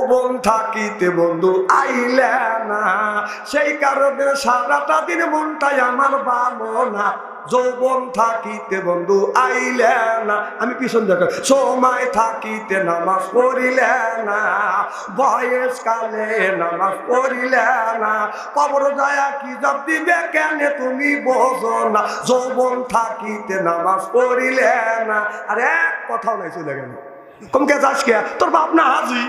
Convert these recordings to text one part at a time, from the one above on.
যৌবন থাকিতে বন্ধু আইলে না, সেই কারণে সারাটা দিন মনটাই আমার ভালো না। যৌবন থাকিতে বন্ধু আইলে না, আমি পিছন দেখো, সময় থাকিতে নামাজ পড়িলে না, বয়স কালে নামাজ পড়িলে না, কবর যায় কি জব দিবে কেন তুমি বোঝো না, যৌবন থাকিতে নামাজ পড়িলে না। আর এক কথাও নাই, চলে গেল। কমকে যাস কে, তোর বাপ না হাজি,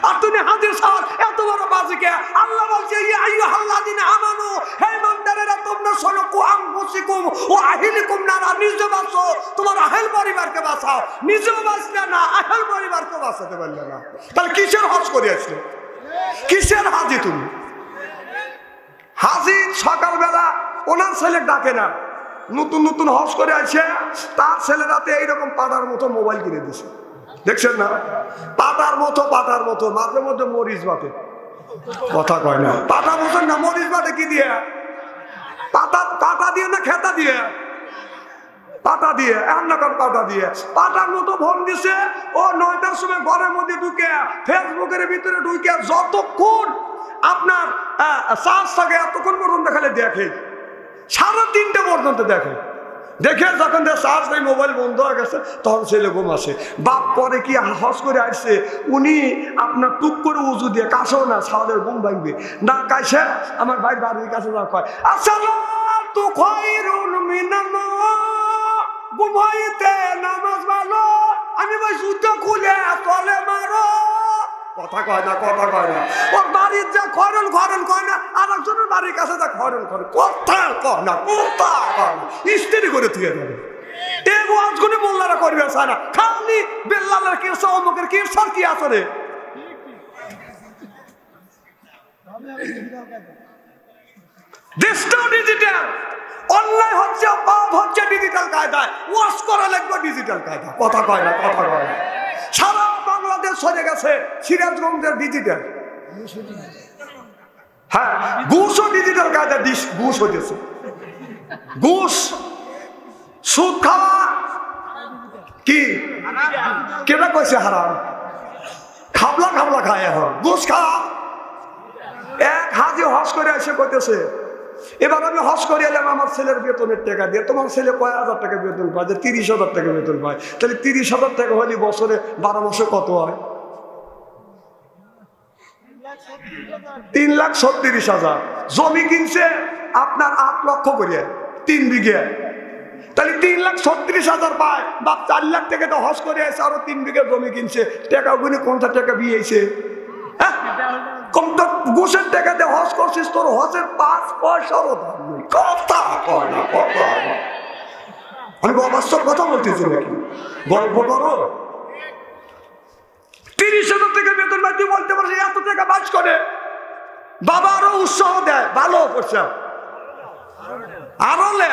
আর তুমি হাজির সাথ এত বড় বাজি কে? আল্লাহ বলছে ইয়া আইয়ুহাল্লাযিনা আমানু, হে ইমানদারেরা তোমরা শোনো, কু আনফুসিকুম ওয়া আহলিকুম নারা, নিজে বাঁচো, তোমার আহল পরিবারকে বাঁচাও। নিজেও বাঁচলে না, আহল পরিবারকে বাঁচাতে পারলে না, তাহলে কিসের হজ করে আসলে? কিসের হাজি তুমি? হাজি সকালবেলা ওনার ছেলে ডাকে না, নতুন নতুন হজ করে আসে, তার ছেলেরাতে এইরকম পাড়ার মতো মোবাইল কিনে দিছে, দেখছেন না? পাটার মতো মাঝে মধ্যে মরিচ বাটে, কথা কয় না। পাটা বুঝেন না, মরিচ বাটে কি দিয়ে? পাটা দিয়ে না খেতা দিয়ে? পাটা দিয়ে, এখন পাটা দিয়ে। পাটার মতো ফোন দিছে, ও 9টার সময় ঘরের মধ্যে ঢুকে ফেসবুকের ভিতরে ঢুকে যতক্ষণ আপনার চার্জ থাকে এতক্ষণ পর্যন্ত খালি দেখে, 3:30 পর্যন্ত দেখে। দেখে যখন চার্জ নেই, মোবাইল বন্ধ হয়ে গেছে, তখন ছেলে ঘুম আসে। বাপ পরে কি হজ করে আসছে, উনি আপনার টুক করে উজু দিয়ে, কাছেও না, সাদের ঘুম ভাঙবে না, কাছে আমার ভাই বাড়ির কাছে যা কয়, আসসালাতু খায়রুন মিনান নাওম, ঘুমাইতে নামাজ ভালো। আমি ভাই জুতা খুলে তলে মারো, কথা কয় না, কথা কয় না। ওর বাড়ির যা খরণ কয় না, আর একজনের বাড়ির কাছে যা খরণ করে, কথা কয় না, কথা কয় না, ইস্তেরি করে থুয়ে যাবে। এই ওয়াজগুলো মোল্লারা করবে চায় না, খালি বেল্লালের কিরসা, অমুকের কিরসার কি আসরে। দেশটাও ডিজিটাল, অনলাইন হচ্ছে, পাপ হচ্ছে ডিজিটাল কায়দায়, ওয়াজ করা লাগবে ডিজিটাল কায়দা, কথা কয় না, কথা কয় না। সারা বাংলাদেশ সরে গেছে সিরাজগঞ্জের ডিজিটাল। হ্যাঁ, ঘুষও ডিজিটাল কায়দা, ঘুষ হয়েছে, ঘুষ, সুদ খাওয়া কি কেটা কইছে হারাম, খাবলা খায়, এখন ঘুষ খাওয়া। এক হাজি হজ করে এসে কইতেছে, এবার আমি হজ করে এলাম আমার ছেলের বেতনের টাকা দিয়ে। তোমার ছেলে কয় হাজার টাকা বেতন পায়? যে 30,000 টাকা বেতন পায়। তাহলে 30,000 টাকা হলে বছরে 12 মাসে কত হয়? 3,36,000। জমি কিনছে আপনার 8 লক্ষ করে, 3 বিঘে, তাহলে 3,36,000 পায়। বাপ 4 লাখ টাকা তো হজ করে আছে, আরো 3 বিঘে জমি কিনছে, টাকা গুনে কোনটা টাকা বিয়েছে? ঘুষের টাকা দিয়ে হজ করছিস, তোর হজের 5 পয়সারও দাম নেই, কথা কয় না, কথা। আমি অবাস্তব কথা বলতেছি নাকি? গল্প করো। 30,000 টাকা বেতন পাই, তুই বলতে পারছিস এত টাকা বাজ করে? বাবা আরো উৎসাহ দেয়, ভালো করছে, আরো লে,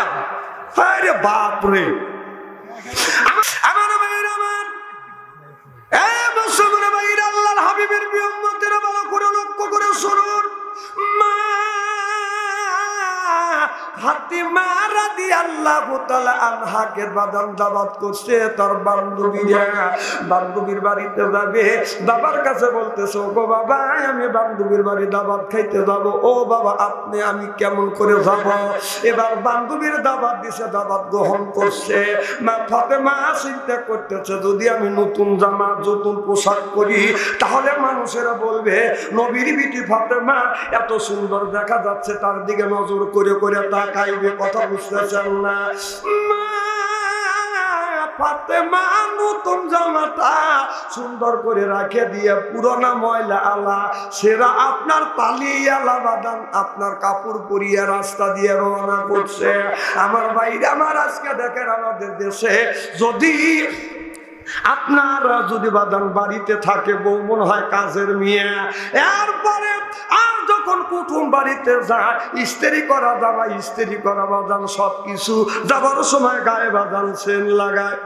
আরে বাপ রে। আমার ভাইরা, আমার মুসলমান ভাইরা, আল্লাহর হাবিবের উম্মতেরা ভালো করে লক্ষ্য করে শুনুন। মা ফাতিমা রাদিয়াল্লাহু তাআলা আনহাকে বাদাম দাওয়াত করছে, তার বান্ধবীর বাড়িতে যাবে। বাবার কাছে বলতেছে, গো বাবা, আমি বান্ধবীর বাড়ি দাওয়াত খাইতে যাব। ও বাবা, আপনি আমি কেমন করে যাব? এবার বান্ধবীর দাওয়াত দিছে, দাওয়াত গ্রহণ করছে। মা ফাতিমা চিন্তা করতেছে, যদি আমি নতুন জামা, নতুন পোশাক করি, তাহলে মানুষেরা বলবে নবীর বিটি ফাতিমা এত সুন্দর দেখা যাচ্ছে, তার দিকে নজর করে করে তাকাইবে। কথা বুঝতেছেন না? ফাতেমা নতুন জামাটা সুন্দর করে রাখে দিয়ে পুরোনা ময়লা আলা সেরা আপনার পালি আলা বাদান আপনার কাপড় পরিয়ে রাস্তা দিয়ে রওনা করছে। আমার ভাইরা, আমার আজকে দেখেন আমাদের দেশে যদি আপনারা যদি বাদান বাড়িতে থাকে, বউ মনে হয় কাজের মেয়ে, এরপরে আর যখন কুটুম বাড়িতে যায়, ইস্ত্রি করা জামা, ইস্ত্রি করা বাদান, সবকিছু যাবার সময় গায়ে বাদান সেন লাগায়।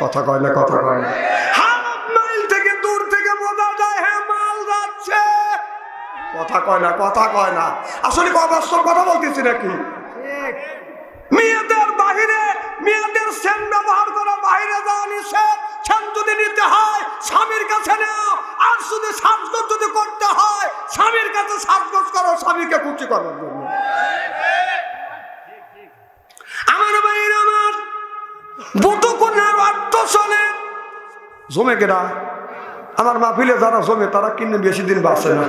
কথা কয় না, কথা কয় না। হাফ মাইল থেকে দূর থেকে বোঝা যায় হ্যাঁ মাল যাচ্ছে। কথা কয় না, কথা কয় না। আসলে অবাস্তব কথা বলতেছি নাকি? মেয়েদের বাহিরে, মেয়েদের সেন ব্যবহার করা, বাহিরে যাওয়া নিষেধ। সেন যদি নিতে হয় স্বামীর কাছে নাও, করার জন্য। আমার ভাইয়ের আমার বধূকন্যার অর্থ শোনে জমে কেনা আমার মাহফিলে যারা জমে তারা কিন্তু বেশি দিন বাঁচে না।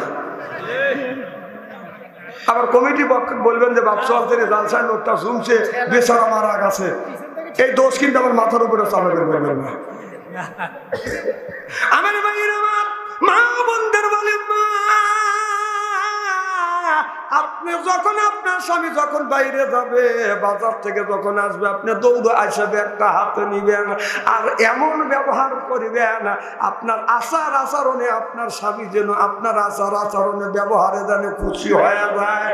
আবার কমিটি পক্ষ বলবেন যে বাপসাল থেকে জালসায় লোকটা জমছে বেচারা মারা গেছে, এই দোষ কিন্তু আমার মাথার উপরে চালাবেন বলবেন না। আমার ভাইয়ের আমার মা বোনদের বলেন মা আপনি যখন আপনার স্বামী যখন বাইরে যাবে বাজার থেকে যখন আসবে আপনি দৌড়ে আসে ব্যাগটা হাতে নিবেন আর এমন ব্যবহার করবেন আপনার আচার আচরণে আপনার স্বামী যেন আপনার আচার আচরণে ব্যবহারে যেন খুশি হয়ে যায়।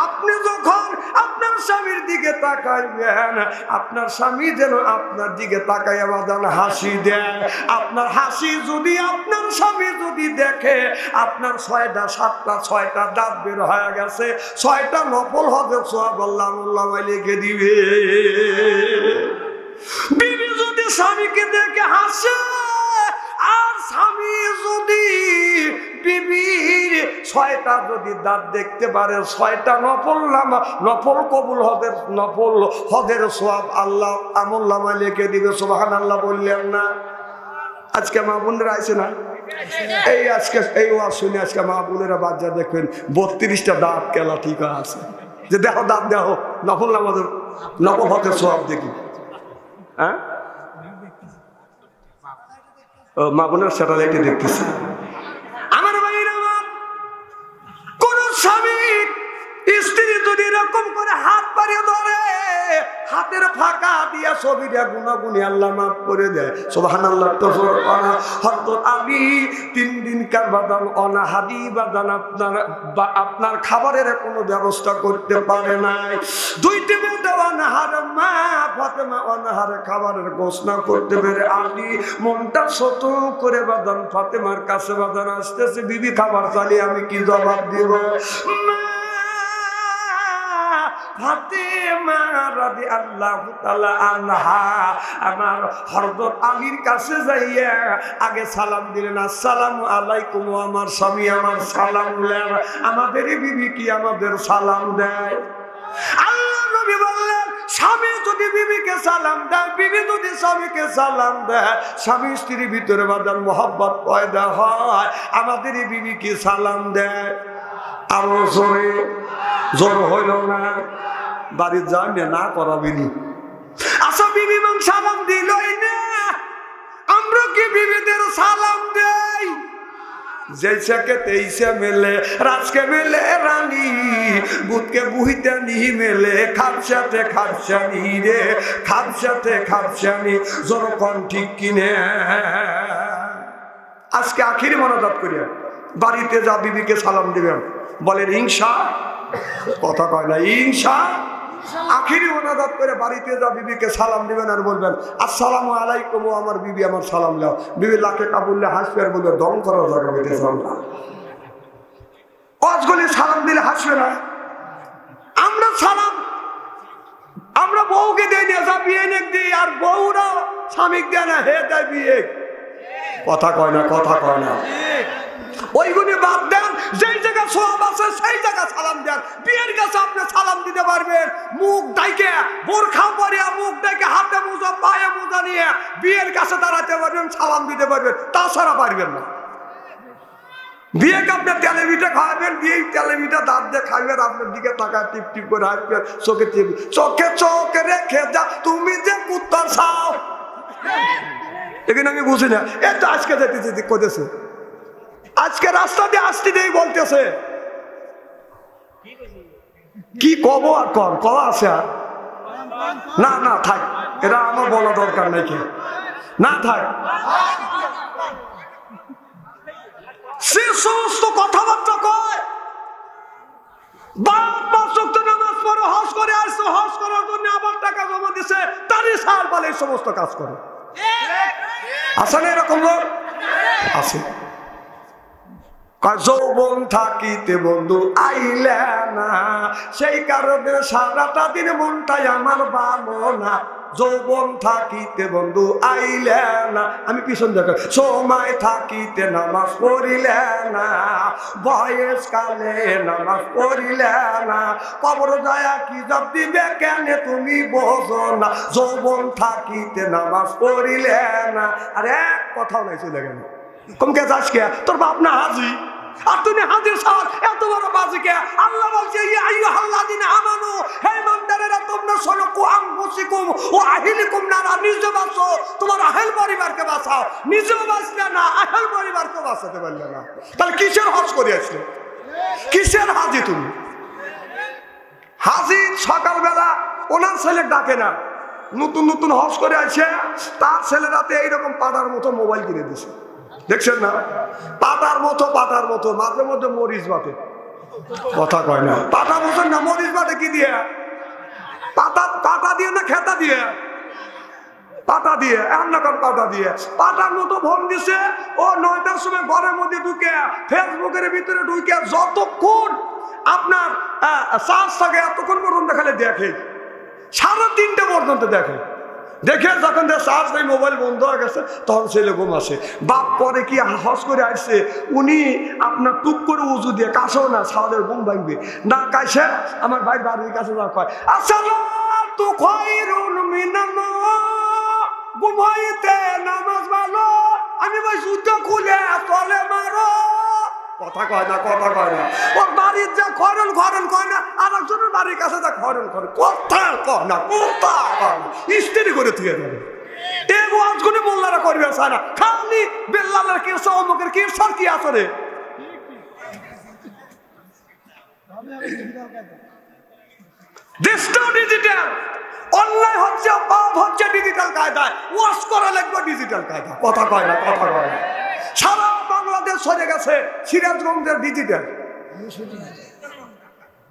আপনি যখন আপনার স্বামীর দিকে তাকাইবেন আপনার স্বামী যেন আপনার দিকে তাকাইয়া যেন হাসি দেয়। আপনার হাসি যদি আপনার স্বামী যদি দেখে আপনার 6টা 7টা 6টা দাঁত বের হয়ে গেছে 6টা নফল হজের সওয়াব আল্লাহ লিখে দিবে। বিবি যদি স্বামীকে দেখে হাসে আর স্বামী যদি বিবির 6টা যদি দাঁত দেখতে পারে 6টা নফল কবুল হজের সওয়াব আল্লাহ আমলনামা লিখে দিবে। সুবহানাল্লাহ বললেন না? আজকে মা বোনেরা আইছে না এই আজকে এই ওয়াজ শুনে আজকে মা বোনেরা বাচ্চা দেখবেন 32টা দাঁত কেলা ঠিক আছে যে দেখো দাঁত দেখো নফল নামাজের নফল হজের সওয়াব দেখি। হ্যাঁ মা বোনের স্যাটেলাইটে দেখতেছে। আমার ভাইরা আমার কোন স্বামী স্ত্রী যদি এরকম করে হাত বাড়িয়ে ধরে হাতের ফাঁকা দিয়া ছবিটা গুনাগুনি আল্লাহ মাফ করে দেয়। সুবহানাল্লাহ। তো হযরত আলী 3 দিন কার বাদান অনাহারি বাদান আপনার খাবারের কোনো ব্যবস্থা করতে পারে নাই। 2টি বেটা অনাহার মা ফাতেমা অনাহারে খাবারের ঘোষণা করতে পেরে আলী মনটা ছোট করে বাদান ফাতেমার কাছে বাদান আসতেছে বিবি খাবার চালিয়ে আমি কি জবাব দিব? ফাতেমা রাদিয়াল্লাহু তাআলা আনহা আমার হযরত আলীর কাছে যাইয়া আগে সালাম দিলেন আসসালামু আলাইকুম। আমার স্বামী আমার সালাম দেন। আমাদের বিবি কি আমাদের সালাম দেয়? আল্লাহ নবী বললেন স্বামী যদি বিবিকে সালাম দেয় বিবি যদি স্বামীকে সালাম দেয় স্বামী স্ত্রীর ভিতরে বাদান মোহাব্বত পয়দা হয়। আমাদের বিবি কি সালাম দেয়? আরো জোরে জোর হইল না বাড়ির যান না করাবিনি। আচ্ছা বিবি মান সালাম দিলই না আমরা কি বিবিদের সালাম দেই? जैसे तेईसे मिले राज के मिले रानी बुध के बुहिते नहीं मिले खापसाते खापसानी रे खापसाते खापसानी जोरो कौन ठीक किने आज के आखिरी मोनाजात करिए बाड़ीते जा बीबी के सालाम दिबेन बोलेन हिंसा कथा कय ना हिंसा आखिरी मोनाजात करे बाड़ीते जा बीबी के सालाम दिबेन और बोलबेन अस्सलामु आलाइकुम ओ आमार बीबी आमार सालाम लाओ बीबी लाखे काबुलले हासबे और बोलबे दम करा जागा बेटे सालाम आजगले सालाम दिले हासबे ना আমরা সালাম আমরা বউকে দেই না যা বিয়ে নেক দেই আর বউরা স্বামীকে দেয় না হে দেয় বিয়ে কথা কয় না ওইগুলি বাদ দেন যেই জায়গা সওয়াব আছে সেই জায়গা সালাম দেন বিয়ের কাছে আপনি সালাম দিতে পারবেন মুখ ঢাকে বোরখা পরিয়া মুখ ঢাকে হাতে মোজা পায়ে মোজা নিয়ে বিয়ের কাছে দাঁড়াতে পারবেন সালাম দিতে পারবেন তাছাড়া পারবেন না বিয়ে কে আপনি টেলিভিশনে খাবেন বিয়ে টেলিভিশনে দাঁত দিয়ে খাবেন আপনার দিকে তাকা টিপ টিপ করে হাসবেন চোখে টিপ চোখে রেখে যা তুমি যে কুত্তা চাও এখানে আমি বুঝি না এটা আজকে যেতে করেছে আজকে রাস্তা দিয়ে আসতে দেই বলতেছে কি কব আর কওয়া আছে আর না না থাক এটা আমার বলা দরকার নাই কি না থাক সে সমস্ত কথাবার্তা কয় বাপ ওয়াক্ত নামাজ পড়ো হজ করে আসছো হজ করার জন্য আবার টাকা জমা দিছে তারই সাল বলে এই সমস্ত কাজ করে আছে না এরকম লোক আছে যৌবন থাকিতে বন্ধু আইলে না সেই কারণে সারাটা দিন মনটাই আমার ভালো না যৌবন থাকিতে বন্ধু আইলে না, আমি পিছন দেখো, সময় থাকিতে নামাজ পড়িলে না, বয়স কালে নামাজ পড়িলে না, কবর যায় কি জব দিবে কেন তুমি বোঝো না, যৌবন থাকিতে নামাজ পড়িলে না। আর এক কথাও নাই, চলে গেল। কমকে যাস কে, তোর বাপ না হাজি, আর তুমি হাজির সাল এত বড় বাজিকে। আল্লাহ বলছে ইয়া আইয়ুহাল্লাযিনা আমানু, হে ইমানদারেরা তোমরা শোনো, কু আনফুসিকুম ওয়া আহলিকুম নারা, নিজে বাঁচো, তোমার আহল পরিবারকে বাঁচাও। নিজেও বাঁচলে না, আহল পরিবারকে বাঁচাতে পারলে না, তাহলে কিসের হজ করে আসলে, কিসের হাজি তুমি? হাজি সকালবেলা ওনার ছেলে ডাকে না, নতুন নতুন হজ করে আসে, তার ছেলেরাতে এইরকম পাটার মতো মোবাইল কিনে দিছে। দেখছেন না, পাটার মতো মাঝে মধ্যে মরিচ বাটে, কথা কয় না, পাটা বোঝেন না, মরিচ বাটে কি দিয়ে, পাটা দিয়ে না খেতা দিয়ে, পাটা দিয়ে, রান্নাঘর পাটা দিয়ে, পাটার মতো ফোন দিছে। ও 9টার সময় ঘরের মধ্যে ঢুকে ফেসবুকের ভিতরে ঢুকে যতক্ষণ আপনার চার্জ থাকে এতক্ষণ পর্যন্ত খালি দেখে, 3:30 পর্যন্ত দেখে। দেখে যখন চার্জ নেই, মোবাইল বন্ধ হয়ে গেছে, তখন ছেলে ঘুম আসে। বাপ করে কি হজ করে আসছে, উনি আপনার টুক করে উজু দিয়ে কাছেও না, সাদের ঘুম ভাঙবে না, কাছে আমার ভাই বাড়ির কাছে না কয় আসসালাতু খায়রুন মিনান নাওম, ঘুমাইতে নামাজ ভালো। আমি ভাই জুতো খুলে তলে মারো, কথা কয় না, কথা কয় না। ওর বাড়ির যা খরণ কয় না, আর একজনের বাড়ির কাছে যা খরণ করে, কথা কয় না, কথা কয় না, ইস্ত্রি করে থুয়ে যাবে। এই ওয়াজগুলি মোল্লারা করবে চায় না, খালি বেল্লালের কিরসা অমুকের কিরসার কি আসরে। দেশটাও ডিজিটাল, অনলাইন হচ্ছে, পাপ হচ্ছে ডিজিটাল কায়দায়, ওয়াশ করা লাগবে ডিজিটাল কায়দা, কথা কয় না, কথা কয় না। সারা বাংলাদেশ সরে গেছে সিরাজগঞ্জের ডিজিটাল,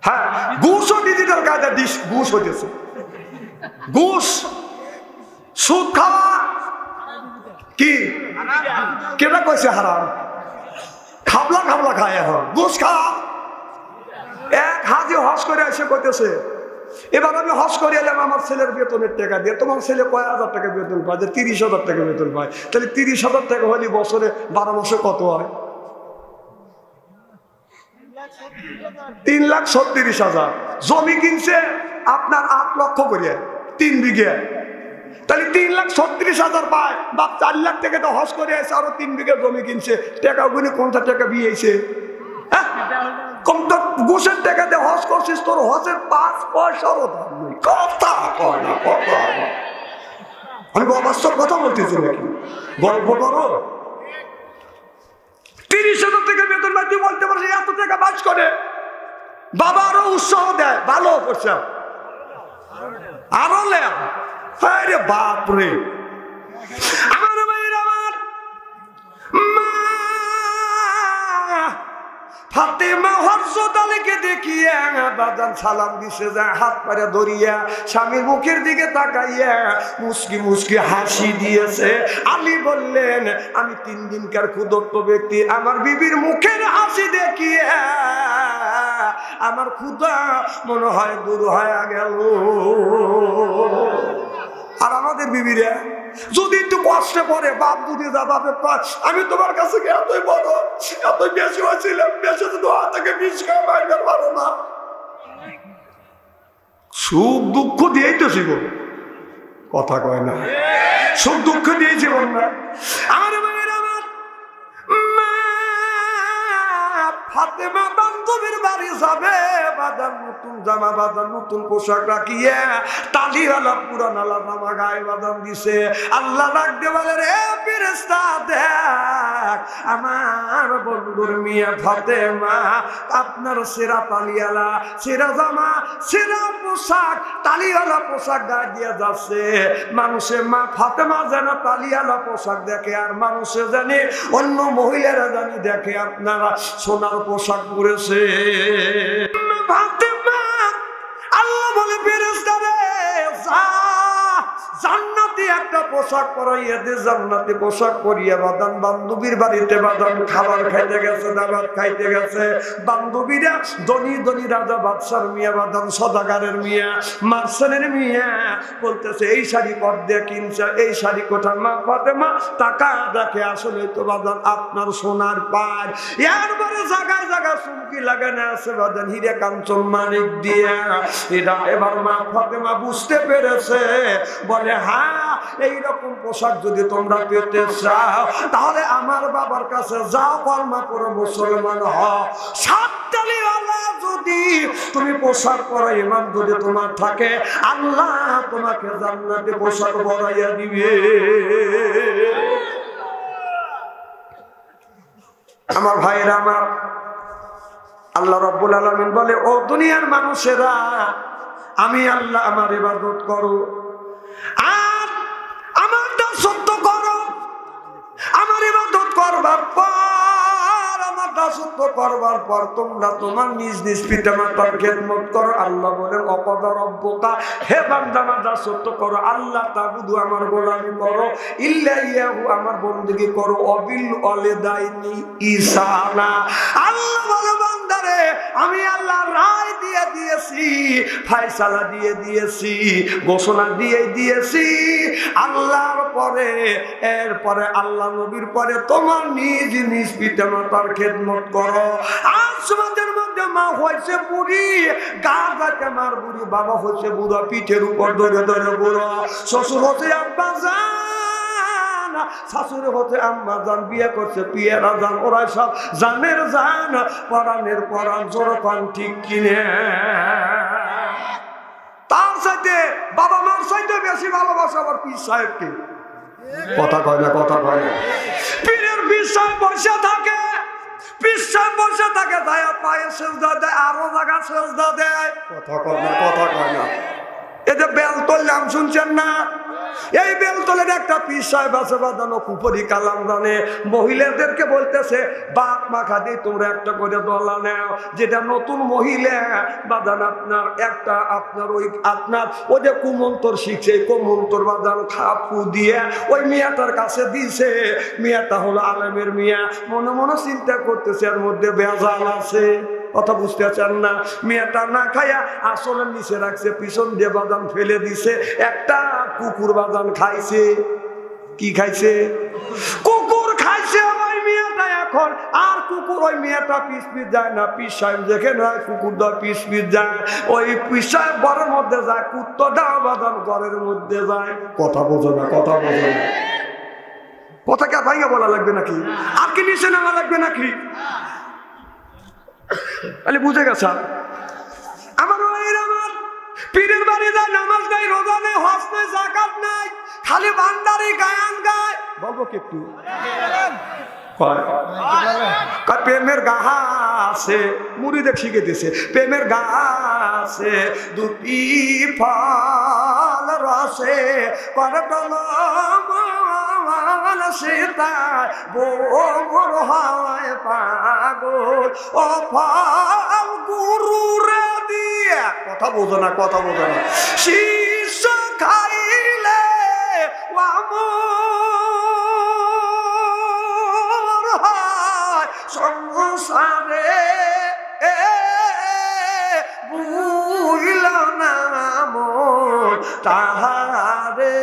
হ্যাঁ, ঘুষও ডিজিটাল কায়দা, ঘুষ হয়েছে, ঘুষ, সুদ খাওয়া কি কেটা কইছে হারাম, খাবলা খায়, এখন ঘুষ খাওয়া। এক হাজি হজ করে এসে কইতেছে, এবার আমি হজ করে এলাম আমার ছেলের বেতনের টাকা দিয়ে, তোমার ছেলে কয় হাজার টাকা বেতন পায়, 30,000 টাকা বেতন পায়, তাহলে 30,000 টাকা হলে বছরে 12 মাসে কত হয়? 3,36,000। জমি কিনছে আপনার 8 লক্ষ করে, 3 বিঘে, তাহলে 3,36,000 পায়। বাপ 4 লাখ টাকা তো হজ করে আসে, আরো 3 বিঘে জমি কিনছে, টাকা গুনে 50 টাকা বিয়েছে। কম তো ঘুষের টাকা দিয়ে হজ করছিস, তোর হজের 5 পয়সারও দাম নেই, কথা কয় না, কথা। আমি অবাস্তব কথা বলতেছি নাকি, গল্প করো। 30,000 টাকা বেতন পাই, তুই বলতে পারছিস এত টাকা বাজ করে, বাবা আরো উৎসাহ দেয়, ভালো করছে, আরো লে, আরে বাপ রে। আমার ভাইয়ের, আমার মা ফাতেমা হযরত আলীকে দেখিয়া বাজান সালাম দিছে, যা হাত পারে ধরিয়া স্বামীর মুখের দিকে তাকাইয়া মুস্কি মুস্কি হাসি দিয়েছে। আলী বললেন, আমি 3 দিনকার ক্ষুধার্ত ব্যক্তি, আমার বিবির মুখের হাসি দেখিয়া আমার ক্ষুধা মনে হয় দূর হয়ে গেল। আর আমাদের বিবিরা যদি একটু কষ্টে পড়ে, বাপ যদি যা বাপে আমি তোমার কাছে এতই বড়, এত বেশি হয়েছিলাম, বেশি তো দোয়া থেকে 20 খাওয়া বাইর পারো না, সুখ দুঃখ দিয়েই তো জীবন, কথা কয় না, সুখ দুঃখ দিয়েই জীবন না। আমার ফাতেমা বান্ধবীর বাড়ি যাবে, বাজার নতুন জামা, বাজার নতুন পোশাক রাখিয়ে তালিওয়ালা পুরানালা জামা গায়ে বাদাম দিছে। আল্লাহ ডাকতে বলে, রে ফেরেশতা দেখ, আমার বন্ধুর মেয়ে ফাতেমা আপনার সেরা তালিওয়ালা, সেরা জামা, সেরা পোশাক, তালিওয়ালা পোশাক গায়ে দিয়ে যাচ্ছে। মানুষে মা ফাতেমা যেন তালিওয়ালা পোশাক দেখে, আর মানুষে জানি অন্য মহিলারা জানি দেখে আপনারা সোনার পোশাক পরেছে। আল্লাহ বলে, ফেরেশতা রে যা, জান্নাতি একটা পোশাক পরাইয়া দে, জান্নাতি পোশাক পরিয়া বাদান বান্ধবীর বাড়িতে বাদান খাবার খাইতে গেছে, দাবাত খাইতে গেছে। বান্ধবীরা ধনী ধনী রাজা বাদশার মিয়া বাদান সদাগারের মিয়া মার্শালের মিয়া বলতেছে এই শাড়ি কর দিয়ে কিনছে, এই শাড়ি কোথায়? মা ফাতেমা টাকা দেখে আসলে তো বাদান আপনার সোনার পার। এরপরে জায়গায় জায়গায় চুমকি লাগানো আছে বাদান হীরা কাঞ্চন মানিক দিয়া। এটা এবার মা ফাতেমা বুঝতে পেরেছে, বলে হ্যাঁ এইরকম পোশাক যদি তোমরা পেতে চাও তাহলে আমার বাবার কাছে যাও, কলমা পড়ে মুসলমান হও। সাতটালিওয়ালা যদি তুমি পোশাক পরা ইমান যদি তোমার থাকে, আল্লাহ তোমাকে জান্নাতে পোশাক পরাইয়া দিবে। আমার ভাইরা আমার, আল্লাহ রাব্বুল আলামিন বলে ও দুনিয়ার মানুষেরা, আমি আল্লাহ আমার ইবাদত করো আর আমার দাসত্ব করো। আমার ইবাদত করবার পর, আমার দাসত্ব করবার পর তোমরা তোমার নিজ নিজ পিতা মাতার খেদমত করো। আল্লাহ বলেন অকদা রব্বুকা, হে বান্দা আমার দাসত্ব করো, আল্লাহ তাবুদু আমার গোলামি করো, ইল্লা ইয়াহু আমার বন্দেগী করো, অবিল ওয়ালিদাইনি ইহসানা। আল্লাহ বলে বান্দারে আমি আল্লাহ রায় দিয়ে দিয়েছি, ফয়সালা দিয়ে দিয়েছি, ঘোষণা দিয়ে দিয়েছি। আল্লাহর পরে এরপরে আল্লাহ নবীর পরে তোমার নিজ নিজ পিতা মাতার খেদমত করো। আজ সমাজের মধ্যে মা হয়েছে বুড়ি, গা গাতে মার বুড়ি, বাবা হচ্ছে বুড়া, পিঠের উপর ধরে ধরে বুড়ো, শ্বশুর হচ্ছে আব্বা জান, শাশুড়ি হচ্ছে আম্মা জান, বিয়ে করছে পিয়েরা জান, ওরা সব জানের জান, পরাণের পরাণ, জোর পান ঠিক কিনে। তার সাথে বাবা মার সাথে বেশি ভালোবাসা আবার পীর সাহেবকে। কথা কয় না, কথা কয় না। পীরের পীর সাহেব বসে থাকে, পীর সাহেব বসে থাকে, দায়া পায়ে সেজদা দেয়, আরো জায়গা সেজদা দেয়। কথা কয় না, কথা কয় না। এই যে বেলতল নাম শুনছেন না, এই বেলতলের একটা পীর সাহেব আছে বাঁধানো, কুপুরি কালাম জানে, মহিলাদেরকে বলতেছে বাপ মাখা দিয়ে তোমরা একটা করে দলা নেও, যেটা নতুন মহিলা বাদান আপনার একটা আপনার ওই যে কুমন্তর শিখছে, কুমন্তর বাদান খাপু দিয়ে ওই মিয়াটার কাছে দিছে। মিয়াটা হলো আলেমের মিয়া, মনে মনে চিন্তা করতেছে এর মধ্যে বেজাল আছে। কথা বুঝতে চান না? মেয়েটা না খাইয়া আসলের নিচে রাখছে, পিছন দিয়ে বাদাম ফেলে দিছে। একটা কুকুর বাদাম খাইছে। কি খাইছে? কুকুর খাইছে ওই মেয়েটা। এখন আর কুকুর ওই মেয়েটা পিস পিস যায় না, পিস সাহেব দেখে না কুকুর দা পিস পিস যায়, ওই পিস সাহেব ঘরের মধ্যে যায়, কুত্তটা বাদাম ঘরের মধ্যে যায়। কথা বোঝো না, কথা বোঝো না। কথা কে ভাইয়া বলা লাগবে নাকি? আর কি নিচে নামা লাগবে নাকি? তাহলে বুঝে গেছে আমার আমার পীরের বাড়ি যায়, নামাজ নাই, রোজা নেই, হজ নাই, যাকাত নাই, খালি ভান্ডারি গায়ান গায়। বলবো কি একটু? প্রেমের গাছে মুড়িদে শিখে দিছে, প্রেমের গাছে দুটি ফল রসে করে সীতায় বোর হয় পাগল, ও ফল গুরু রে দিয়ে। কথা বোঝো না, কথা বোঝো না। শীর্ষ খাইলে সংসারে বুইল না মন তাহারে,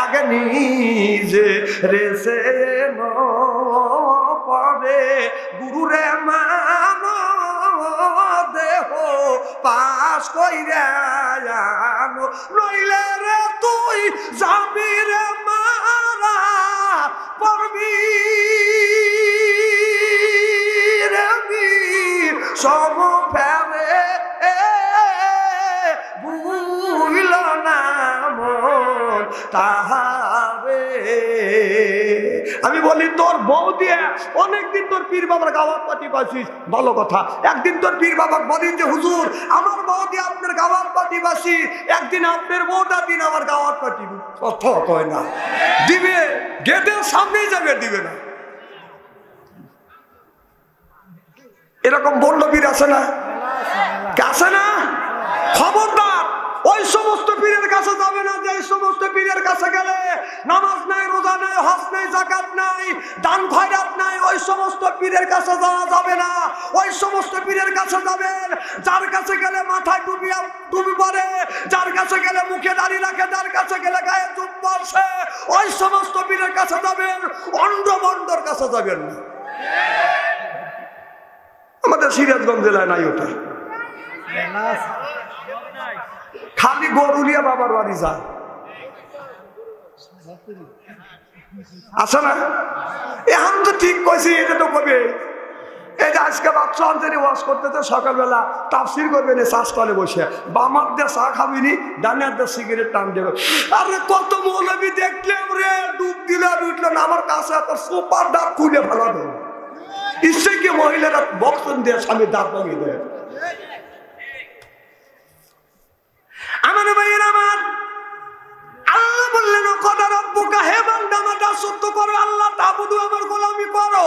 আগে নিজে রেসে পরে গুরুরে মান দেহ পাশ কইরা নইলে রে তুই যাবি রে মারা পড়বি রে সম ফেরে বুইল না মন তাহারে। আমি বলি তোর বউ দিয়ে অনেকদিন তোর পীর বাবার গাওয়ার পাটি বাসিস, ভালো কথা। একদিন তোর পীর বাবার বলিন যে হুজুর আমার বউ দিয়ে আপনার গাওয়ার পাটি বাসি, একদিন আপনার বউটা দিন আমার গাওয়ার পাটি। কথা কয় না, দিবে, গেটের সামনেই যাবে, দিবে না। এরকম বলল পীর আছে না? আছে না? খবরদার ওই সমস্ত পীরের কাছে যাবে না যে সমস্ত পীরের কাছে গেলে নামাজ নাই, রোজা নাই, হজ নাই, যাকাত নাই, দান খয়রাত নাই। ওই সমস্ত পীরের কাছে যাওয়া যাবে না। ওই সমস্ত পীরের কাছে যাবেন যার কাছে গেলে মাথায় টুপি পরে, যার কাছে গেলে মুখে দাড়ি রাখে, যার কাছে গেলে গায়ে জুব্বা আসে। ওই সমস্ত পীরের কাছে যাবেন, অন্ধ বন্ধর কাছে যাবেন না। আমাদের সিরাজগঞ্জ জেলায় নাই ওটা। খালি গরুলিয়া বাবার বাড়ি যায়, আছে না? এখন তো ঠিক কইছি, এটা তো কবে এই যে আজকে বাচ্চা অন্তরে ওয়াজ করতেছে, সকালবেলা তাফসির করবেন শ্বাসতলে বসে, বামার দিয়ে চা খাবিনি, ডানের দিয়ে সিগারেট টান দেবে। আরে কত মৌলবী দেখলাম রে, ডুব দিলে উঠলেন আমার কাছে এত সুপার দাঁত খুলে ফেলা দেবে। ইচ্ছে কি মহিলারা বক্সন দিয়ে স্বামীর দাঁত ভাঙিয়ে দেয়। আমার ভাইয়ের আমার আল্লাহ বললেন কদা রব্বুকা, হে বান্দা আমার দাসত্ব করো, আল্লাহ তাবুদু আমার গোলামি করো,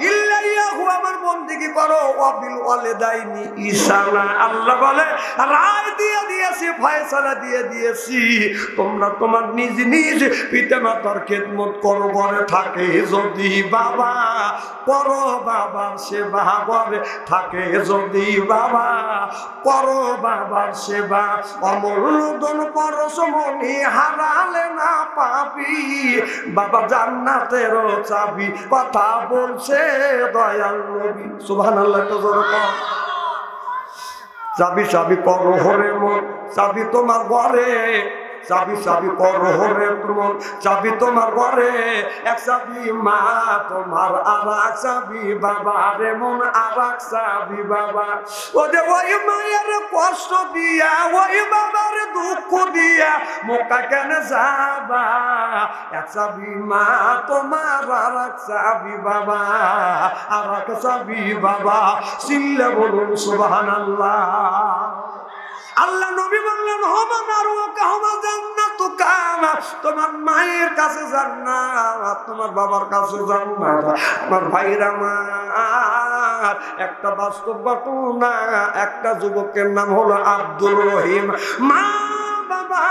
ইল্লা ইয়াহু আমার বন্দেগী করো, ওয়া বিল ওয়ালিদাইনি ইহসানা। আল্লাহ বলে রায় দিয়ে দিয়েছি, ফয়সালা দিয়ে দিয়েছি, তোমরা তোমার নিজ নিজ পিতামাতার খেদমত করো। ঘরে থাকে যদি বাবা, করো বাবার সেবা। ঘরে থাকে যদি বাবা, করো বাবার সেবা। অমূল্যধন পরশমণি হারালে না পাবি, বাবা জান্নাতের চাবি, কথা বলছে দয়াল নবী। সুবহানাল্লাহ। তো জোরে কর। চাবি চাবি করো হরে মন, চাবি তোমার ঘরে, চাবি চাবি করো হরে মন, চাবি তোমার ঘরে। এক চাবি মা তোমার, আর এক চাবি বাবা রে মন, আর এক চাবি বাবা। ওদের ওই মায়ের কষ্ট দিয়া, ওই বাবার দুঃখ দিয়া মোকা কেন যাবা? এক চাবি মা তোমার, আর এক চাবি বাবা, আর এক চাবি বাবা। চিল্লে বলুন সুবহানাল্লাহ। আল্লাহ নবী বললেন তোমার মায়ের কাছে জান্নাত, তোমার বাবার কাছে জান্নাত। আমার ভাইরা আমার একটা বাস্তব ঘটনা, একটা যুবকের নাম হলো আব্দুল রহিম। মা বাবা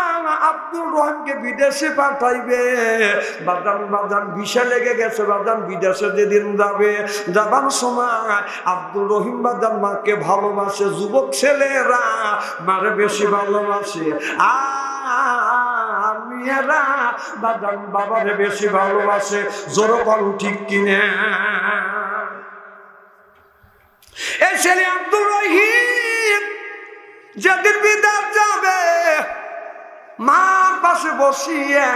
আব্দুল রহিমকে বিদেশে পাঠাইবে। বাজান বাজান ভিসা লেগে গেছে, বাজান বিদেশে যেদিন যাবে, যাবার সময় আব্দুল রহিম বাজান মাকে ভালোবাসে। যুবক ছেলেরা মারে বেশি ভালোবাসে, আর মেয়েরা বাজান বাবারে বেশি ভালোবাসে। জোরে বলো ঠিক কিনা? এই ছেলে আব্দুল রহিম যেদিন বিদেশ যাবে, মার পাশে বসিয়া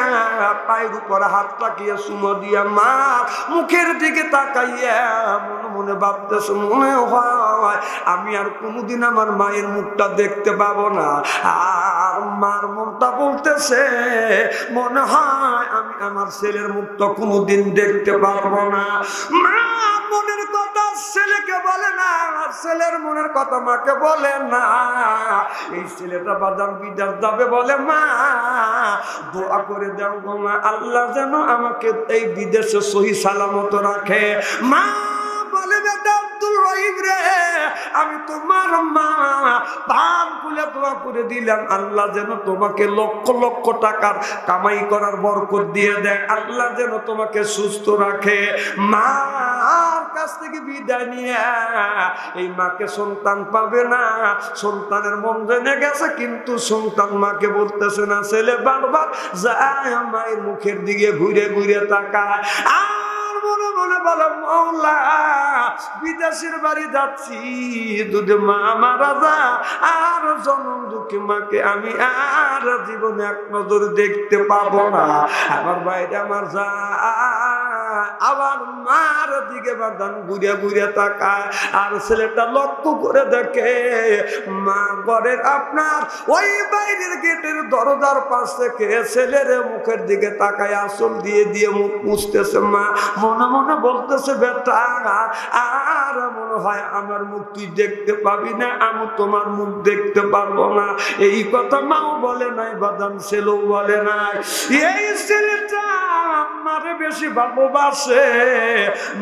পায়ের উপর হাত রাখিয়া চুমো দিয়া মার মুখের দিকে তাকাইয়া মনে মনে ভাবতেছে, মনে হয় আমি আর কোনোদিন আমার মায়ের মুখটা দেখতে পাবো না। আর মার মনটা বলতেছে, মনে হয় আমি আমার ছেলের মুখটা কোনোদিন দেখতে পারবো না। মা মনের কথা ছেলেকে বলে না, ছেলের মনের কথা মাকে বলে না। এই ছেলেটা বাজার বিদেশ যাবে বলে, মা দোয়া করে দাও গো মা, আল্লাহ যেন আমাকে এই বিদেশে সহি সালামত রাখে। মা বলে, বেটা আব্দুল রহিম রে, আমি তোমার মা, পান খুলে দোয়া করে দিলাম, আল্লাহ যেন তোমাকে লক্ষ লক্ষ টাকার কামাই করার বরকত দিয়ে দেয়, আল্লাহ যেন তোমাকে সুস্থ রাখে। মার কাছ থেকে বিদায় নিয়ে এই মাকে সন্তান পাবে না, সন্তানের মন জেনে গেছে, কিন্তু সন্তান মাকে বলতেছে না। ছেলে বারবার যায় মায়ের মুখের দিকে ঘুরে ঘুরে তাকায়, আর মনে মনে বলে, মওলা বিদেশের বাড়ি যাচ্ছি, যদি মা মারা যায় আর জনম দুঃখী মাকে আমি আর জীবনে এক নজর দেখতে পাবো না। আমার বাইরে আমার যা আবার মার দিকে বাদান ঘুরে ঘুরে তাকায়, আর ছেলেটা লক্ষ্য করে দেখে মা ঘরের আপনার ওই বাইরের গেটের দরজার পাশ থেকে ছেলের মুখের দিকে তাকায় আঁচল দিয়ে দিয়ে মুখ মুছতেছে। মা মনে মনে বলতেছে, বেটা আর আর মনে হয় আমার মুখ তুই দেখতে পাবি না, আমি তোমার মুখ দেখতে পারবো না। এই কথা মাও বলে নাই, বাদাম ছেলেও বলে নাই। এই ছেলেটা মারে বেশি ভালোবাসে,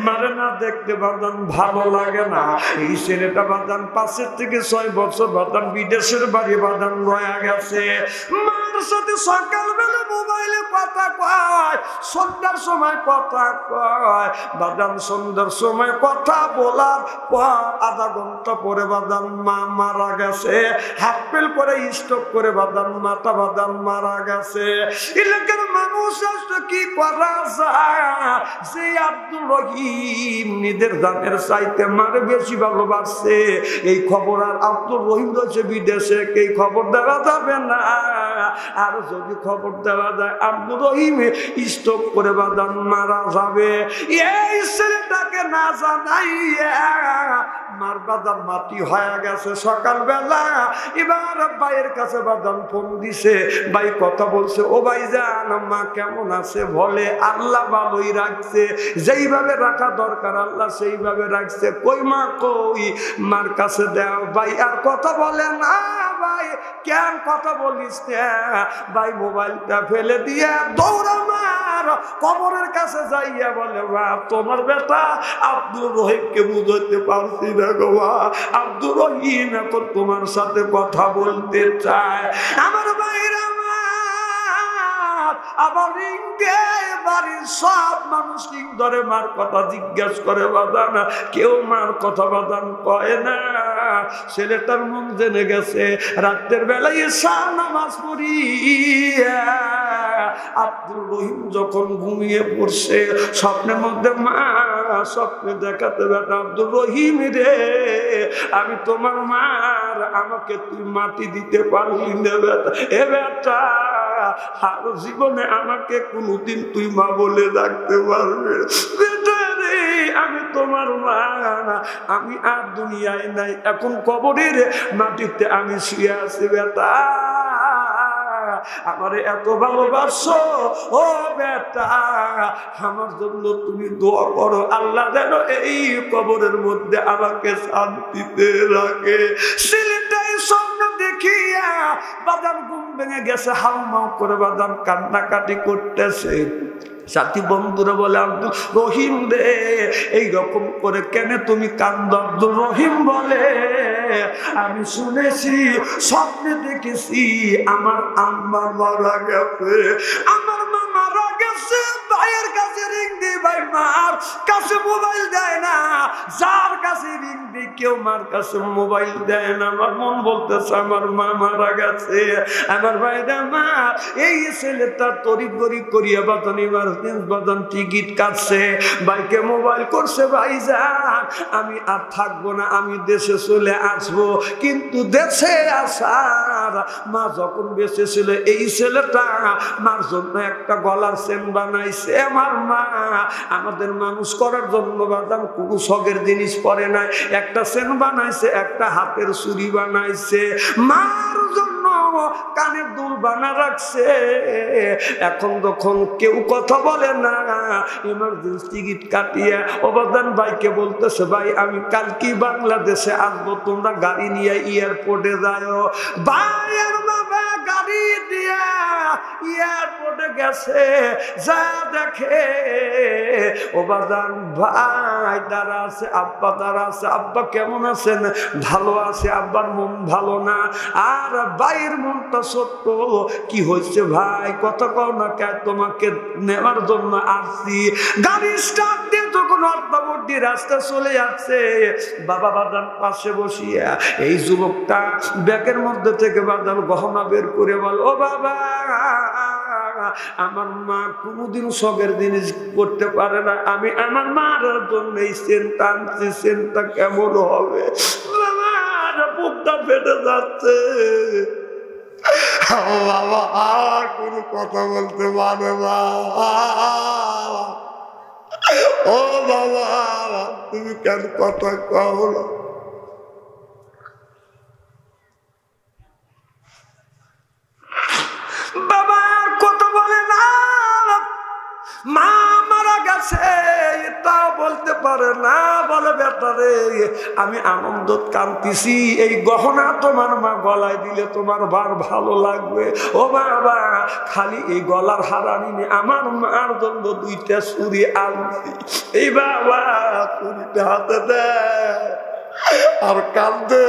মারে না দেখতে বাদাম ভালো লাগে না। এই ছেলেটা বাদাম 5 থেকে 6 বছর বাদাম বিদেশের বাড়ি বাদাম রয়ে গেছে। মার সাথে সকালবেলা মোবাইলে কথা কয়, সন্ধ্যার সময় কথা কয়। বাদাম সন্ধ্যার সময় কথা বলার পর আধা ঘন্টা পরে বাদাম মা মারা গেছে। হাফ ফেল করে স্ট্রোক করে বাদাম মাথা বাদাম মারা গেছে। এলাকার মানুষ আসলে কি করা যায়? যে আব্দুল রহিম নিজের জানের চাইতে মারে বেশি ভালোবাসে, এই খবর আর আব্দুল রহিম রয়েছে বিদেশে, এই খবর দেওয়া যাবে না। আর যদি খবর দেওয়া যায় আব্দুল রহিম স্ট্রোক করে বাদাম মারা যাবে। এই ছেলেটাকে না জানাইয়া মার বাদাম মাটি হয়ে গেছে। সকালবেলা এবার ভাইয়ের কাছে বাদাম ফোন দিছে, ভাই কথা বলছে। ও ভাই জান মা কেমন আছে? বলে আল্লাহ ভালোই রাখছে, যেইভাবে রাখা দরকার আল্লাহ সেইভাবে রাখছে। কই মা কই? মার কাছে দাও। ভাই আর কথা বলে না। ভাই কেন কথা বলিস না? ভাই মোবাইলটা ফেলে দিয়ে দৌড়া মার কবরের কাছে যাইয়া বলে মা তোমার বেটা আব্দুল রহিমকে বুঝাতে পারছি না গো মা, আব্দুল রহিম এখন তোমার সাথে কথা বলতে চায়। আমার ভাইরা আবার রিং দেয়, বাড়ির সব মানুষ রিং ধরে মার কথা জিজ্ঞেস করে। বাদান কেউ মার কথা বাদান কয় না। ছেলেটার মন জেনে গেছে। রাতের বেলায় এসা নামাজ পড়ি আব্দুল রহিম যখন ঘুমিয়ে পড়ছে, স্বপ্নের মধ্যে মা স্বপ্নে দেখাতে বেটা আব্দুল রহিম রে আমি তোমার মার, আমাকে তুই মাটি দিতে পারলি না বেটা। এ বেটা আর জীবনে আমাকে কোনোদিন তুই মা বলে ডাকতে পারবে বেটা রে, আমি তোমার মা, আমি আর দুনিয়ায় নাই, এখন কবরের মাটিতে আমি শুয়ে আছি বেটা। আমারে এত ভালোবাসো ও বেটা, আমার জন্য তুমি দোয়া করো আল্লাহ যেন এই কবরের মধ্যে আমাকে শান্তিতে রাখে। ছেলেটাই স্বপ্ন দেখিয়া বাদাম ঘুম ভেঙে গেছে, হাউমাউ করে বাদাম কান্নাকাটি করতেছে। সাথী বন্ধুরা বলে আব্দুল রহিম রে এইরকম করে কেন তুমি কান্দ? আব্দুল রহিম বলে আমি শুনেছি, স্বপ্নে দেখেছি আমার আম্মা মারা গেছে, আমার মা মারা গেছে। ভাইয়ের কাছে রিং দিই, ভাই মার কাছে মোবাইল দেয় না। যার কাছে রিং দিই কেউ মার কাছে মোবাইল দেয় না। আমার মন বলতেছে আমার মা মারা গেছে। আমার ভাইরা মা এই ছেলেটা তরিক গরিব করিয়া বাদন এবার বাদন টিকিট কাটছে, ভাইকে মোবাইল করছে ভাই যান আমি আর থাকবো না, আমি দেশে চলে আসবো। কিন্তু দেশে আসার মা যখন বেঁচে ছিল এই ছেলেটা মার জন্য একটা গলার চেন বানাইছে। আমার মা আমাদের মানুষ করার জন্য বাদাম কোনো শখের জিনিস পরে নাই, একটা চেন বানাইছে, একটা হাতের চুড়ি বানাইছে, মার জন্য কানের দুল বানা রাখছে। এখন যখন কেউ কথা বলে না ইমার্জেন্সি টিকিট কাটিয়ে অবদান ভাইকে বলতেছে ভাই আমি কালকে বাংলাদেশে আসবো, তোমরা গাড়ি নিয়ে এয়ারপোর্টে যাও। ভাই আর বাবা গাড়ি দিয়ে এয়ারপোর্টে গেছে, যা দেখে অবদান ভাই দাঁড়া আছে, আব্বা দাঁড়া আছে। আব্বা কেমন আছেন? ভালো আছে। আব্বার মন ভালো না, আর ভাইয়ের মনটা ছোট্ট। কি হয়েছে ভাই? কথা কও না কে? তোমাকে নেওয়ার জন্য আসছি। গাড়ি স্টার্ট দিয়ে যখন অর্ধাবর্তী রাস্তা চলে যাচ্ছে, বাবা বাদান পাশে বসিয়া এই যুবকটা ব্যাগের মধ্যে থেকে বাদান গহনা বের করে বল, ও বাবা আমার মা কোনোদিন শখের জিনিস করতে পারে না, আমি আমার মার জন্য এই সেন্টটা আনছি, সেন্টটা কেমন হবে? বাবার বুকটা ফেটে যাচ্ছে। বাবা আর কোনো কথা বলতে পারে না। ও বাবা তুমি কেন কথা কও না? বাবা আর কথা বলে না। মা মারা গেছে তাও বলতে পারে না, বলে বেটারে আমি আনন্দ কাঁদতেছি, এই গহনা তোমার মা গলায় দিলে তোমার বার ভালো লাগবে। ও বাবা খালি এই গলার হারানি নে, আমার মার জন্য 2টা চুড়ি আনছি। এই বাবা চুড়িটা হাতে দেয় আর কান্দে।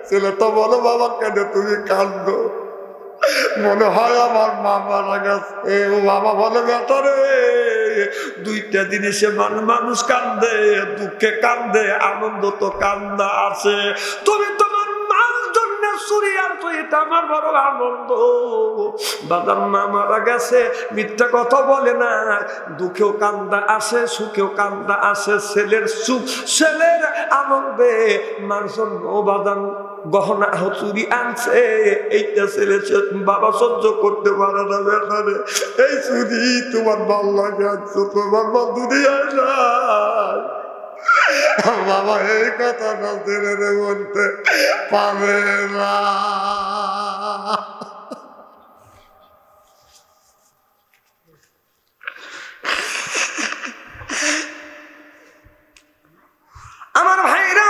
ছেলে তো বলো বাবা কেন তুমি কান্দো? মনে হয় আমার মা মারা গেছে। ও বাবা বলে বেটারে 2টা জিনিসে মানুষ কান্দে, দুঃখে কান্দে, আনন্দ তো কান্দা আছে। তুমি তোমার মার জন্য চুরি আনছো, এটা আমার বড় আনন্দ। বাবার মা মারা গেছে, মিথ্যা কথা বলে না, দুঃখেও কান্দা আসে, সুখেও কান্দা আসে। ছেলের সুখ, ছেলের আনন্দে মার জন্য বাদান গহনা চুরি আনছে, এইটা ছেলে বাবা সহ্য করতে পারে না। বেটারে এই চুরি তোমার ভাল লাগে আনছো, তোমার মা দুনিয়ায় নাই। বাবা এই কথাটা ছেলেরে বলতে পারে না। আমার ভাইরা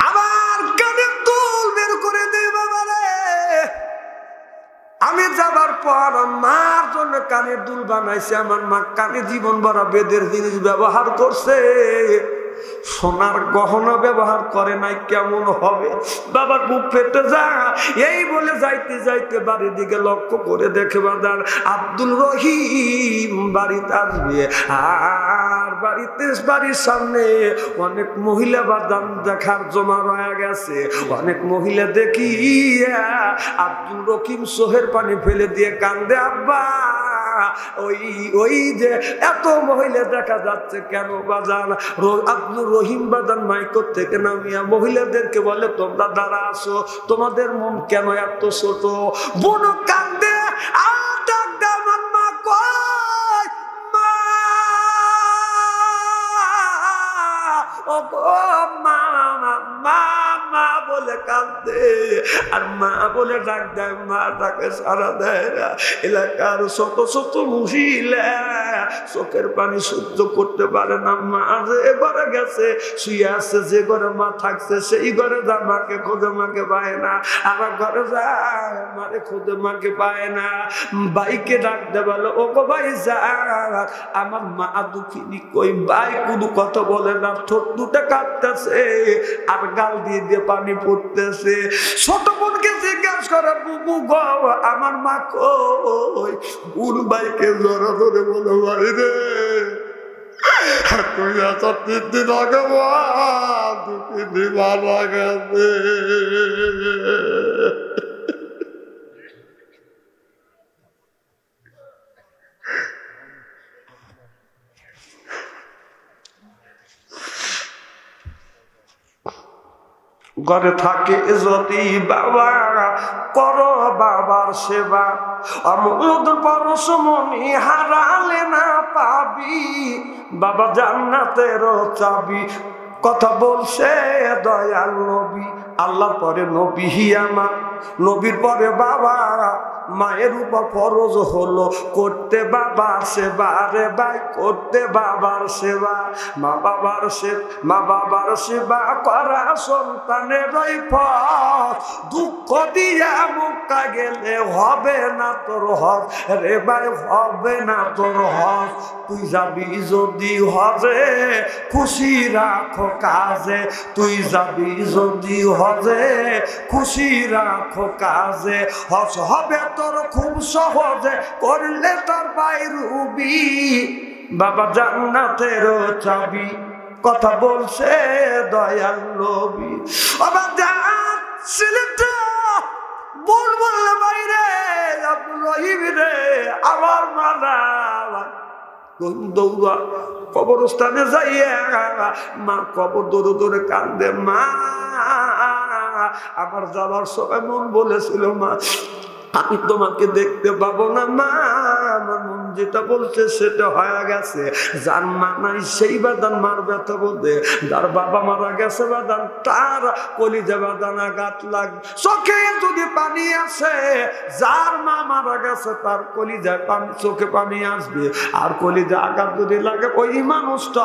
আমার কানের দুল বের করে দে বাবা রে। আমি যাবার পর মার জন্য কানের দুল বানাইছে। আমার মা কানে জীবন ভরা বেদের জিনিস ব্যবহার করছে, সোনার গহনা ব্যবহার করে নাই, কেমন হবে? বাবা বুক ফেটে যা। এই বলে যাইতে যাইতে বাড়ির দিকে লক্ষ্য করে দেখে বাজার আব্দুল রহিম বাড়িতে আসবে। আর বাড়ির সামনে অনেক মহিলা বাদাম দেখার জমা রয়ে গেছে। অনেক মহিলা দেখি আব্দুল রহিম চোখের পানি ফেলে দিয়ে কান্দে। আব্বা ওই যে এত মহিলা দেখা যাচ্ছে কেন বাজান? আব্দুল রহিম বাজান মাইকর থেকে নামিয়া মহিলাদেরকে বলে তোমরা দাঁড়া আসো, তোমাদের মন কেন এত ছোট? বোন কান্দে। আমার মা কয় মা, ও মা মা মা বলে কান্দে। আর মা বলে ডাক দেয়, মা ডাকে সারা দেয় না। এলাকার ছোট ছোট মহিলা চোখের পানি সহ্য করতে পারে না। মা যে ঘরে গেছে, শুয়ে আছে, যে ঘরে মা থাকছে সেই ঘরে যা, মাকে খোঁজে মাকে পায় না। আমার ঘরে যায়, মারে খোঁজে মাকে পায় না। ভাইকে ডাক দে, বলো ও গো ভাই যা, আমার মা দুঃখিনী কই। ভাই কোনো কথা বলে না, ঠোঁট দুটা কাঁদতেছে আর গাল দিয়ে দিয়ে পানি পড়তেছে। ছোট বোনকে জিজ্ঞাসা করে, বুবু গো আমার মা কই? বোন ভাইকে জোরে ধরে বলো, ভাই রে তুই এত 3 দিন আগে দুঃখিনী মারা গেছে। ঘরে থাকে যদি বাবা করো বাবার সেবা, অমুদ পরশমণি হারালে না পাবি, বাবা জান্নাতের চাবি। কথা বলছে দয়াল নবী, আল্লাহর পরে নবী আমার, নবীর পরে বাবা। মায়ের উপর ফরজ হলো করতে বাবার সেবা রে ভাই, করতে বাবার সেবা। মা বাবার সেবা করা সন্তানের ফল। দুঃখ দিয়া মুক্তা গেলে হবে না তোর হজ রে ভাই, হবে না তোর হজ। তুই যাবি যদি হজে খুশি রাখো কাজে, তুই যাবি যদি হজে খুশি রাখো কাজে। হজ হবে তোর খুব সহজে, করলে তোর বাইরুবি, বাবা জান্নাতের চাবি। কথা বলছে দয়াল নবী। আবার ছেলেটা বললে বাইরে আব্দুল রহিম রে আমার মানা দৌড়া কবরস্থানে যাইয়া মা কবর দৌড়ে দৌড়ে কান্দে। মা আমার যাবার সময় মন বলেছিল, মা আমি তোমাকে দেখতে পাবো না, মা আমার মন যেটা বলছে সেটা হয়ে গেছে। যার মা নাই সেই বাদান মার ব্যথা বোঝে, যার বাবা মারা গেছে বাদান তার কলিজা বাদান আঘাত লাগবে। চোখে যদি পানি আসে, যার মা মারা গেছে তার কলিজায় পানি, চোখে পানি আসবে। আর কলিজা আঘাত যদি লাগে ওই মানুষটা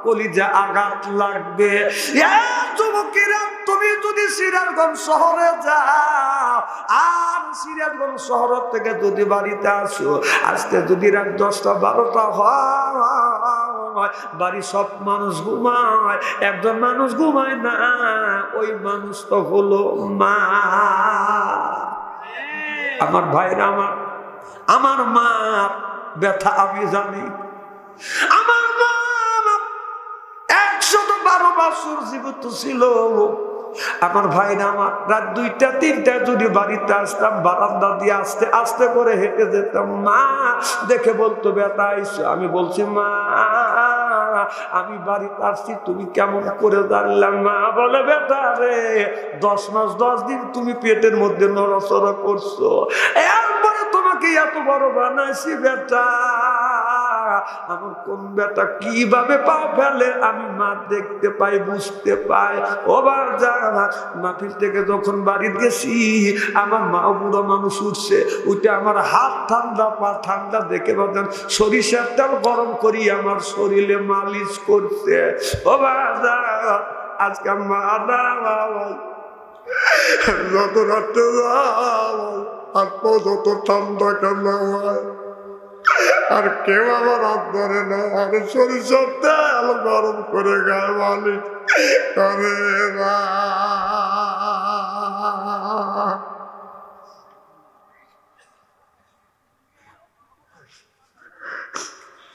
কলিজা আঘাত লাগবে। যুবকেরা, তুমি যদি সিরাজগঞ্জ শহরে যাও আর সিরাজগঞ্জ শহর থেকে যদি বাড়িতে আসো, আজকে যদি রাত 10টা 12টা হয়, বাড়ি সব মানুষ ঘুমায়, একজন মানুষ ঘুমায় না, ওই মানুষ তো হলো মা। আমার ভাইরা, আমার মা ব্যথা আমি জানি। আমার মা 112 বছর জীবিত ছিল। আমার ভাইরা, আমার রাত 2টা 3টা যদি বাড়িতে আসতাম, বারান্দা দিয়ে আস্তে আস্তে করে হেঁটে যেতাম, মা দেখে বলতো ব্যথা আইসো। আমি বলছি মা আমি বাড়িতে আসছি, তুমি কেমন করে জানলাম? মা বলে ব্যথা রে, 10 মাস 10 দিন তুমি পেটের মধ্যে নড়াচড়া করছো, এরপরে তোমাকে এত বড় বানাইছি ব্যথা। আমার কোন ব্যথা কিভাবে পা ফেলে আমি মা দেখতে পাই, বুঝতে পাই। ও বাজার, মাটির থেকে যখন বাড়ি গেছি, আমার মা বুড়ো মানুষ উঠছে, উঠে আমার হাত ঠান্ডা পা ঠান্ডা দেখে বাজান সরিষার তেল গরম করি আমার শরীরে মালিশ করছে। ও বাজার, আজকে মা যত রাত্রে হাত পা যত ঠান্ডা কেনা হয়, আর কেউ আমার হাত ধরে না, আর সরিষার তেল গরম করে গায়ে মালিশ করে না।